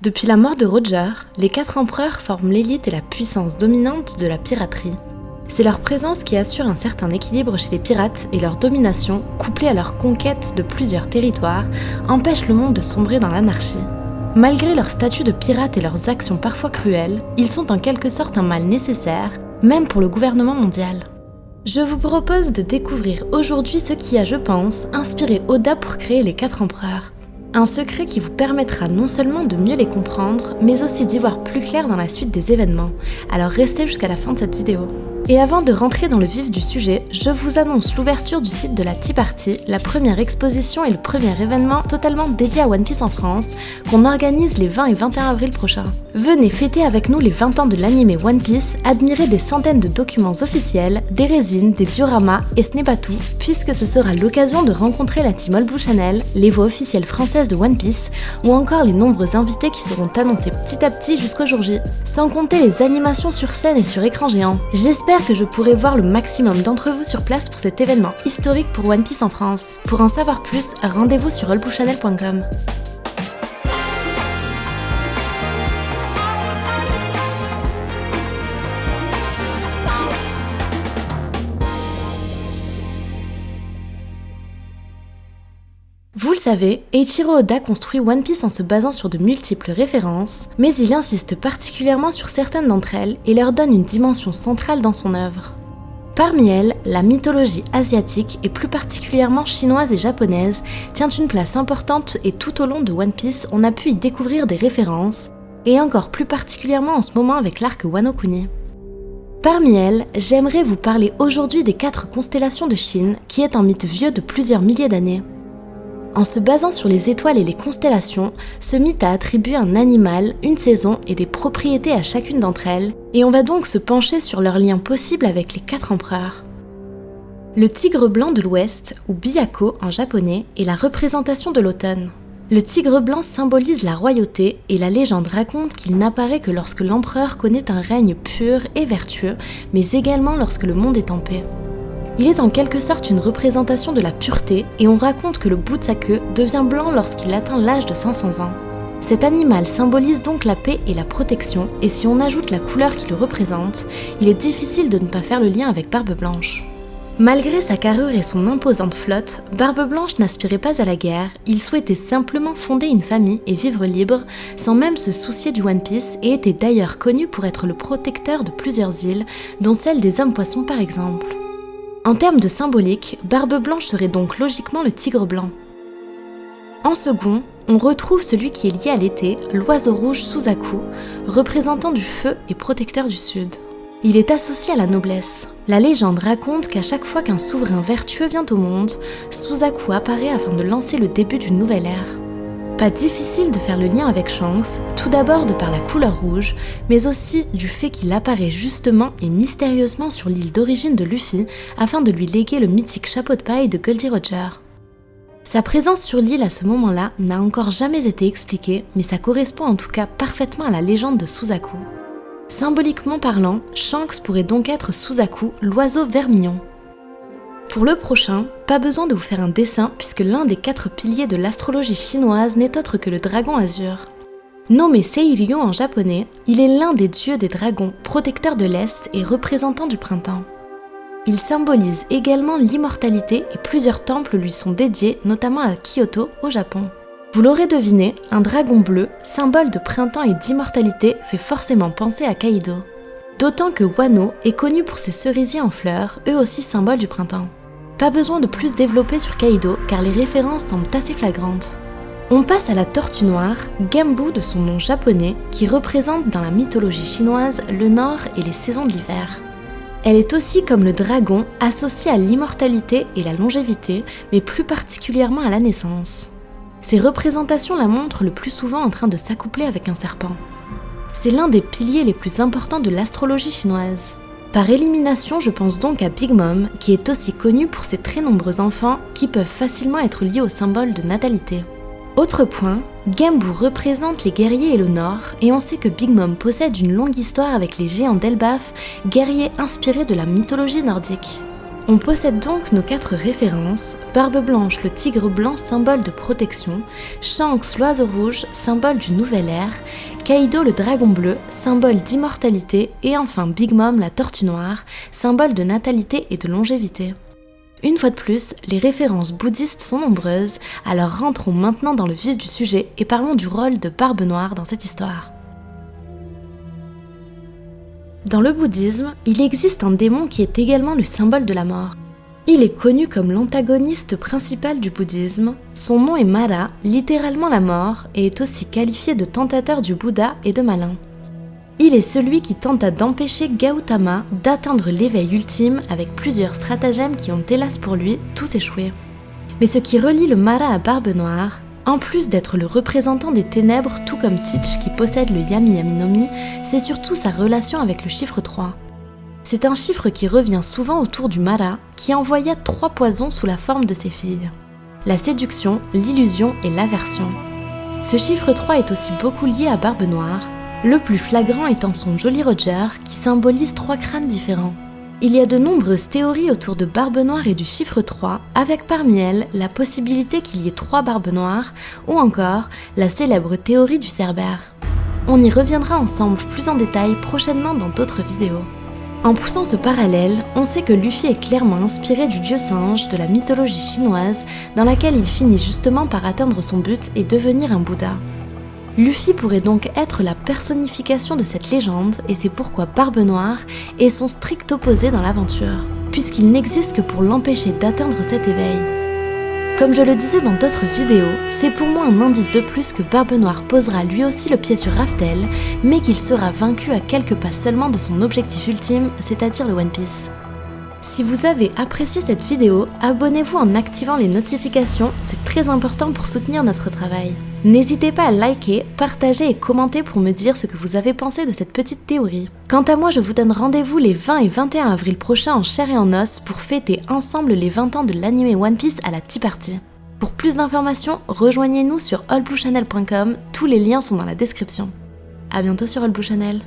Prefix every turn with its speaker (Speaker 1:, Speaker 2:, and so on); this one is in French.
Speaker 1: Depuis la mort de Roger, les 4 empereurs forment l'élite et la puissance dominante de la piraterie. C'est leur présence qui assure un certain équilibre chez les pirates et leur domination, couplée à leur conquête de plusieurs territoires, empêche le monde de sombrer dans l'anarchie. Malgré leur statut de pirates et leurs actions parfois cruelles, ils sont en quelque sorte un mal nécessaire, même pour le gouvernement mondial. Je vous propose de découvrir aujourd'hui ce qui a, je pense, inspiré Oda pour créer les 4 empereurs. Un secret qui vous permettra non seulement de mieux les comprendre, mais aussi d'y voir plus clair dans la suite des événements. Alors restez jusqu'à la fin de cette vidéo. Et avant de rentrer dans le vif du sujet, je vous annonce l'ouverture du site de la Tea Party, la première exposition et le premier événement totalement dédié à One Piece en France, qu'on organise les 20 et 21 avril prochains. Venez fêter avec nous les 20 ans de l'anime One Piece, admirer des centaines de documents officiels, des résines, des dioramas, et ce n'est pas tout, puisque ce sera l'occasion de rencontrer la team All Blue Channel, les voix officielles françaises de One Piece, ou encore les nombreux invités qui seront annoncés petit à petit jusqu'au jour J. Sans compter les animations sur scène et sur écran géant. J'espère que je pourrai voir le maximum d'entre vous sur place pour cet événement historique pour One Piece en France. Pour en savoir plus, rendez-vous sur allbluechannel.com. Vous le savez, Eiichiro Oda construit One Piece en se basant sur de multiples références, mais il insiste particulièrement sur certaines d'entre elles et leur donne une dimension centrale dans son œuvre. Parmi elles, la mythologie asiatique et plus particulièrement chinoise et japonaise tient une place importante et tout au long de One Piece, on a pu y découvrir des références, et encore plus particulièrement en ce moment avec l'arc Wano Kuni. Parmi elles, j'aimerais vous parler aujourd'hui des 4 constellations de Chine, qui est un mythe vieux de plusieurs milliers d'années. En se basant sur les étoiles et les constellations, ce mythe a attribué un animal, une saison et des propriétés à chacune d'entre elles, et on va donc se pencher sur leurs liens possibles avec les 4 empereurs. Le tigre blanc de l'Ouest, ou Byaku en japonais, est la représentation de l'automne. Le tigre blanc symbolise la royauté, et la légende raconte qu'il n'apparaît que lorsque l'empereur connaît un règne pur et vertueux, mais également lorsque le monde est en paix. Il est en quelque sorte une représentation de la pureté et on raconte que le bout de sa queue devient blanc lorsqu'il atteint l'âge de 500 ans. Cet animal symbolise donc la paix et la protection et si on ajoute la couleur qui le représente, il est difficile de ne pas faire le lien avec Barbe Blanche. Malgré sa carrure et son imposante flotte, Barbe Blanche n'aspirait pas à la guerre, il souhaitait simplement fonder une famille et vivre libre sans même se soucier du One Piece et était d'ailleurs connu pour être le protecteur de plusieurs îles, dont celle des hommes poissons par exemple. En termes de symbolique, Barbe Blanche serait donc logiquement le tigre blanc. En second, on retrouve celui qui est lié à l'été, l'oiseau rouge Suzaku, représentant du feu et protecteur du sud. Il est associé à la noblesse. La légende raconte qu'à chaque fois qu'un souverain vertueux vient au monde, Suzaku apparaît afin de lancer le début d'une nouvelle ère. Pas difficile de faire le lien avec Shanks, tout d'abord de par la couleur rouge, mais aussi du fait qu'il apparaît justement et mystérieusement sur l'île d'origine de Luffy afin de lui léguer le mythique chapeau de paille de Goldie Roger. Sa présence sur l'île à ce moment-là n'a encore jamais été expliquée, mais ça correspond en tout cas parfaitement à la légende de Suzaku. Symboliquement parlant, Shanks pourrait donc être Suzaku, l'oiseau vermillon. Pour le prochain, pas besoin de vous faire un dessin puisque l'un des 4 piliers de l'astrologie chinoise n'est autre que le dragon azur. Nommé Seiryu en japonais, il est l'un des dieux des dragons, protecteur de l'Est et représentant du printemps. Il symbolise également l'immortalité et plusieurs temples lui sont dédiés, notamment à Kyoto, au Japon. Vous l'aurez deviné, un dragon bleu, symbole de printemps et d'immortalité, fait forcément penser à Kaido. D'autant que Wano est connu pour ses cerisiers en fleurs, eux aussi symboles du printemps. Pas besoin de plus développer sur Kaido car les références semblent assez flagrantes. On passe à la tortue noire, Genbu de son nom japonais, qui représente dans la mythologie chinoise le nord et les saisons de l'hiver. Elle est aussi comme le dragon associée à l'immortalité et la longévité, mais plus particulièrement à la naissance. Ces représentations la montrent le plus souvent en train de s'accoupler avec un serpent. C'est l'un des piliers les plus importants de l'astrologie chinoise. Par élimination, je pense donc à Big Mom, qui est aussi connue pour ses très nombreux enfants qui peuvent facilement être liés au symbole de natalité. Autre point, Genbu représente les guerriers et le Nord, et on sait que Big Mom possède une longue histoire avec les géants d'Elbaf, guerriers inspirés de la mythologie nordique. On possède donc nos 4 références, Barbe Blanche, le tigre blanc, symbole de protection, Shanks, l'oiseau rouge, symbole du nouvel ère, Kaido, le dragon bleu, symbole d'immortalité, et enfin Big Mom, la tortue noire, symbole de natalité et de longévité. Une fois de plus, les références bouddhistes sont nombreuses, alors rentrons maintenant dans le vif du sujet et parlons du rôle de Barbe Noire dans cette histoire. Dans le bouddhisme, il existe un démon qui est également le symbole de la mort. Il est connu comme l'antagoniste principal du bouddhisme, son nom est Mara, littéralement la mort, et est aussi qualifié de tentateur du Bouddha et de malin. Il est celui qui tenta d'empêcher Gautama d'atteindre l'éveil ultime avec plusieurs stratagèmes qui ont hélas pour lui tous échoué. Mais ce qui relie le Mara à Barbe Noire, en plus d'être le représentant des ténèbres tout comme Teach qui possède le Yami Yami no Mi, c'est surtout sa relation avec le chiffre 3. C'est un chiffre qui revient souvent autour du Mara qui envoya 3 poisons sous la forme de ses filles. La séduction, l'illusion et l'aversion. Ce chiffre 3 est aussi beaucoup lié à Barbe Noire, le plus flagrant étant son Jolly Roger qui symbolise 3 crânes différents. Il y a de nombreuses théories autour de Barbe Noire et du chiffre 3, avec parmi elles la possibilité qu'il y ait 3 Barbes Noires, ou encore la célèbre théorie du Cerbère. On y reviendra ensemble plus en détail prochainement dans d'autres vidéos. En poussant ce parallèle, on sait que Luffy est clairement inspiré du dieu singe de la mythologie chinoise, dans laquelle il finit justement par atteindre son but et devenir un Bouddha. Luffy pourrait donc être la personnification de cette légende et c'est pourquoi Barbe Noire est son strict opposé dans l'aventure, puisqu'il n'existe que pour l'empêcher d'atteindre cet éveil. Comme je le disais dans d'autres vidéos, c'est pour moi un indice de plus que Barbe Noire posera lui aussi le pied sur Raftel, mais qu'il sera vaincu à quelques pas seulement de son objectif ultime, c'est-à-dire le One Piece. Si vous avez apprécié cette vidéo, abonnez-vous en activant les notifications, c'est très important pour soutenir notre travail. N'hésitez pas à liker, partager et commenter pour me dire ce que vous avez pensé de cette petite théorie. Quant à moi, je vous donne rendez-vous les 20 et 21 avril prochains en chair et en os pour fêter ensemble les 20 ans de l'anime One Piece à la Tea Party. Pour plus d'informations, rejoignez-nous sur allbluechannel.com, tous les liens sont dans la description. A bientôt sur All Blue Channel.